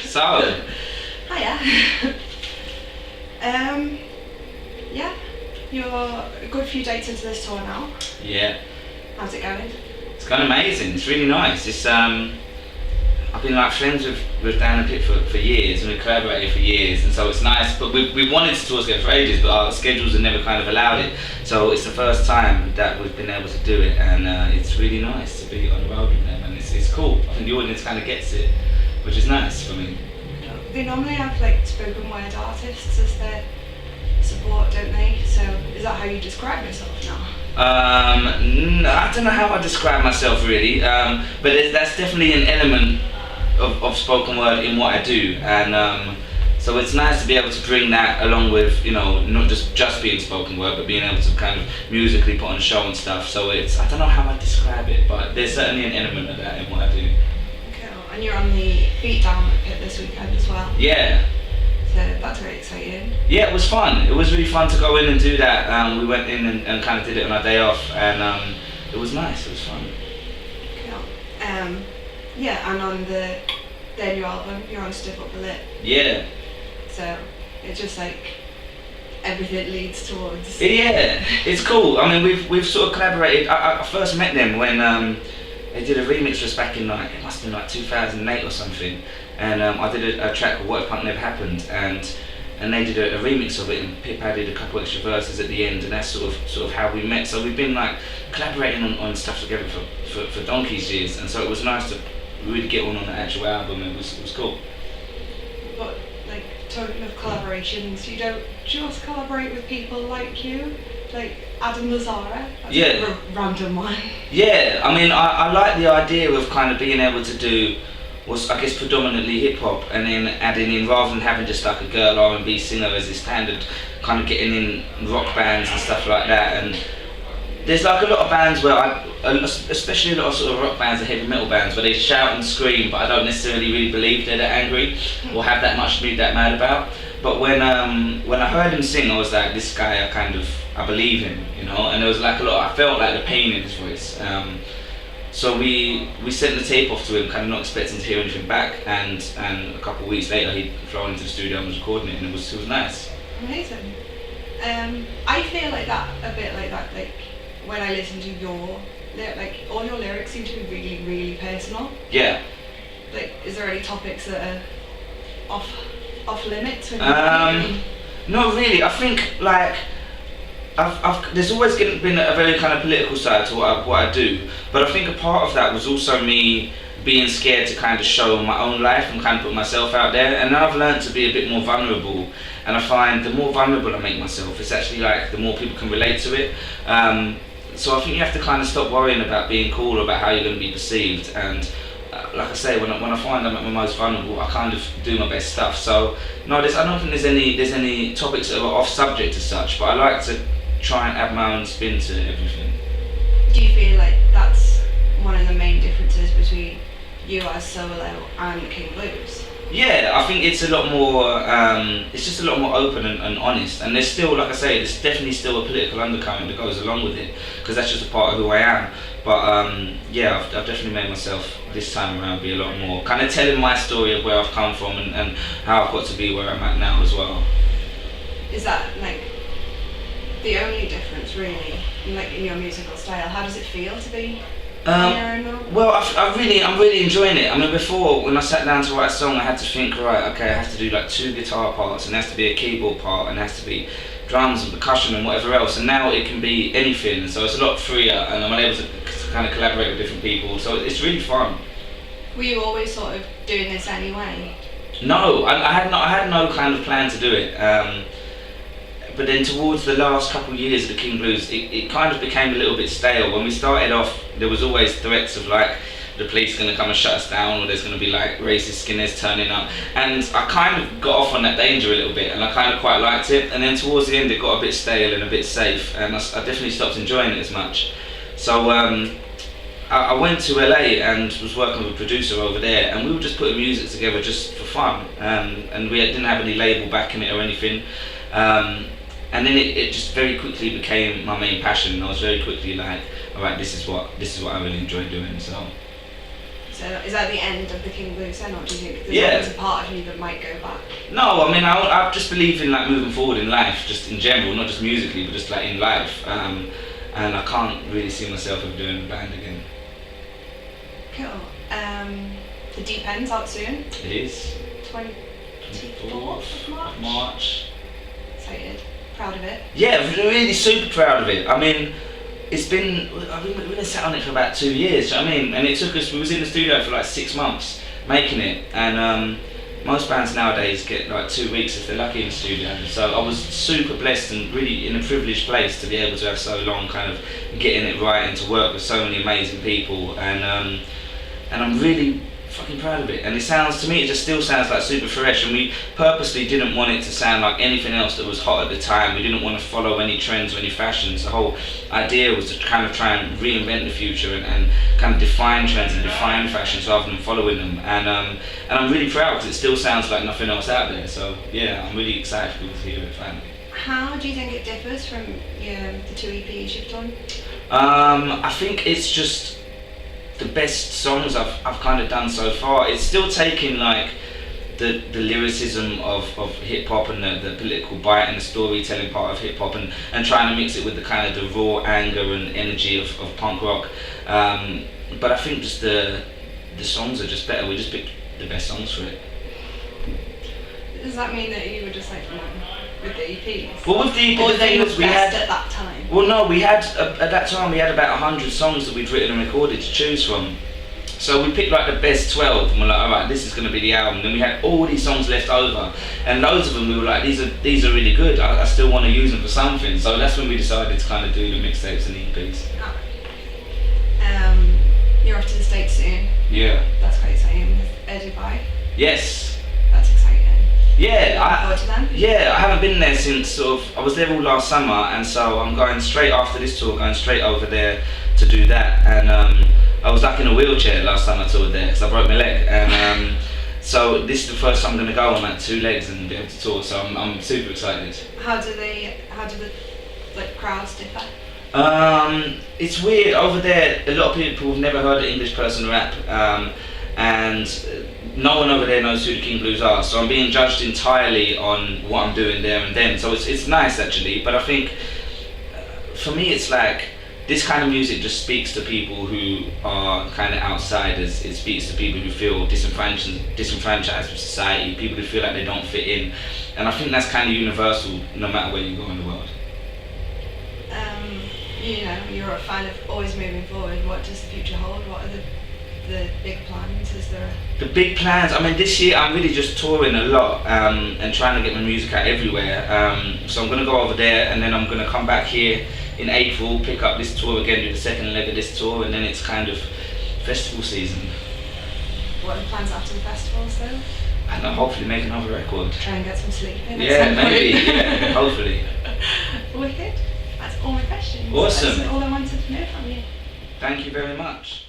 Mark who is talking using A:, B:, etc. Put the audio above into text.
A: So.
B: Hiya. Yeah, you're a good few dates into this tour now.
A: Yeah.
B: How's it going?
A: It's gone amazing. It's really nice. It's I've been like friends with Dan and Pip for years, and we've collaborated for years, and so it's nice. But we wanted to tour together for ages, but our schedules have never kind of allowed it. So it's the first time that we've been able to do it, and it's really nice to be on the road with them, and it's cool. I think the audience kind of gets it, which is nice for me.
B: They normally have like spoken word artists as their support, don't they? So is that how you describe yourself now?
A: I don't know how I describe myself really, but that's definitely an element of spoken word in what I do, and so it's nice to be able to bring that along with, you know, not just being spoken word, but being able to kind of musically put on a show and stuff. So I don't know how I describe it, but there's certainly an element of that in what I do.
B: Cool. And you're on the Beatdown Pit this weekend as well.
A: Yeah.
B: So that's very exciting.
A: Yeah, it was fun. It was really fun to go in and do that. We went in and kind of did it on our day off, and it was nice. It was fun.
B: Cool. Yeah, and on the new album, you're on Step Up the Lit.
A: Yeah.
B: So it's just like everything leads towards.
A: Yeah, it's cool. I mean, we've sort of collaborated. I first met them when they did a remix for us back in like, it must have been like 2008 or something, and I did a track called What If Punk Never Happened, and they did a remix of it, and Pip added a couple extra verses at the end, and that's sort of how we met. So we've been like collaborating on stuff together for donkey's years, and so it was nice to really get on the actual album. It was cool.
B: But like, talking of collaborations, you don't just collaborate with people like you, like Adam Lazara. That's
A: Yeah.
B: a random one.
A: Yeah, I mean, I like the idea of kind of being able to do what's, I guess, predominantly hip hop, and then adding in, rather than having just like a girl R&B singer as a standard, kind of getting in rock bands and stuff like that. And there's like a lot of bands where especially a lot of sort of rock bands and heavy metal bands, where they shout and scream, but I don't necessarily really believe they're that angry or have that much to be that mad about. But when I heard him sing, I was like, this guy, I believe him, you know. And there was like I felt like the pain in his voice. So we sent the tape off to him, kind of not expecting to hear anything back, and a couple of weeks later he'd flown into the studio and was recording it, and it was nice.
B: Amazing. I feel like that a bit like that. Like when I listen to like all your lyrics seem to be really, really personal.
A: Yeah.
B: Like, is there any topics that are off limits?
A: Not really. I think like there's always been a very kind of political side to what I do, but I think a part of that was also me being scared to kind of show my own life and kind of put myself out there, and now I've learned to be a bit more vulnerable, and I find the more vulnerable I make myself, it's actually like the more people can relate to it. So I think you have to kind of stop worrying about being cool or about how you're going to be perceived, and like I say, when I find I'm at my most vulnerable, I kind of do my best stuff. So no, I don't think there's any topics that are off subject as such, but I like to try and add my own spin to everything.
B: Do you feel like that's one of the main differences between you as solo and King Blues?
A: Yeah, I think it's a lot more, it's just a lot more open and honest, and there's still, like I say, there's definitely still a political undercurrent that goes along with it, because that's just a part of who I am. But yeah, I've definitely made myself this time around be a lot more kind of telling my story of where I've come from and how I've got to be where I'm at now as well.
B: Is that like the only difference really, like in your musical style? How does it feel to be?
A: Well, I'm really enjoying it. I mean, before, when I sat down to write a song, I had to think, right, okay, I have to do like 2 guitar parts, and there has to be a keyboard part, and there has to be drums and percussion and whatever else, and now it can be anything, so it's a lot freer, and I'm able to kind of collaborate with different people, so it's really fun.
B: Were you always sort of doing this anyway?
A: No, I had no kind of plan to do it. But then towards the last couple of years of the King Blues, it kind of became a little bit stale. When we started off, there was always threats of like, the police are going to come and shut us down, or there's going to be like racist skinheads turning up. And I kind of got off on that danger a little bit, and I kind of quite liked it. And then towards the end, it got a bit stale and a bit safe, and I definitely stopped enjoying it as much. So I went to LA and was working with a producer over there, and we were just putting music together just for fun. And we didn't have any label backing it or anything. And then it just very quickly became my main passion, and I was very quickly like, all right, this is what I really enjoy doing. So
B: So is that the end of the King Blues then, or do you think there's
A: Yeah.
B: always a part of you that might go back?
A: No, I mean, I just believe in like moving forward in life, just in general, not just musically, but just like in life. And I can't really see myself ever doing a band again.
B: Cool. The Deep End's out soon.
A: It is.
B: 24th of
A: March.
B: Excited. Proud of it.
A: Yeah, really super proud of it. I mean, we've been sat on it for about 2 years, do you know what I mean? And it took us, we was in the studio for like 6 months making it, and most bands nowadays get like 2 weeks if they're lucky in the studio. So I was super blessed and really in a privileged place to be able to have so long kind of getting it right and to work with so many amazing people, and I'm really fucking proud of it. And it sounds, to me, it just still sounds like super fresh, and we purposely didn't want it to sound like anything else that was hot at the time. We didn't want to follow any trends or any fashions. The whole idea was to kind of try and reinvent the future and kind of define trends and define fashions rather than following them. And I'm really proud because it still sounds like nothing else out there. So yeah, I'm really excited for people to hear it finally.
B: How do you think it differs from the 2 EPs you've done?
A: I think it's just the best songs I've kind of done so far. It's still taking like the lyricism of hip hop and the political bite and the storytelling part of hip hop and trying to mix it with the kind of the raw anger and energy of punk rock. But I think just the songs are just better. We just picked the best songs for it.
B: Does that mean that you were just like with the EPs?
A: Well, with the
B: or
A: the
B: they
A: thing
B: were
A: was we
B: best
A: had.
B: at that time?
A: Well, no, we had at that time we had about 100 songs that we'd written and recorded to choose from. So we picked like the best 12, and we're like, all right, this is going to be the album. Then we had all these songs left over, and loads of them we were like, these are really good. I still want to use them for something. So that's when we decided to kind of do the mixtapes and EPs.
B: You're off to the States soon.
A: Yeah.
B: That's quite exciting. With Dubai.
A: Yes.
B: That's exciting.
A: Yeah,
B: I
A: haven't been there since sort of, I was there all last summer, and so I'm going straight after this tour, going straight over there to do that. And I was like in a wheelchair last time I toured there because I broke my leg, and so this is the first time I'm going to go on like 2 legs and be able to tour. So I'm super excited.
B: How do the like crowds differ?
A: It's weird over there. A lot of people have never heard an English person rap, and no one over there knows who the King Blues are, so I'm being judged entirely on what I'm doing there and then. So it's nice actually, but I think for me it's like this kind of music just speaks to people who are kind of outsiders. It speaks to people who feel disenfranchised with society, people who feel like they don't fit in, and I think that's kind of universal no matter where you go in the world.
B: You're a fan of always moving forward. What does the future hold? What are the big plans? Is there
A: the big plans? I mean, this year I'm really just touring a lot and trying to get my music out everywhere. So I'm going to go over there, and then I'm going to come back here in April, pick up this tour again, do the second leg of this tour, and then it's kind of festival season.
B: What are the plans after the festivals though?
A: I don't know, hopefully make another record.
B: Try and get some sleep in.
A: Yeah, maybe. Yeah, hopefully.
B: Wicked. That's all my questions.
A: Awesome.
B: That's all I wanted to know from you.
A: Thank you very much.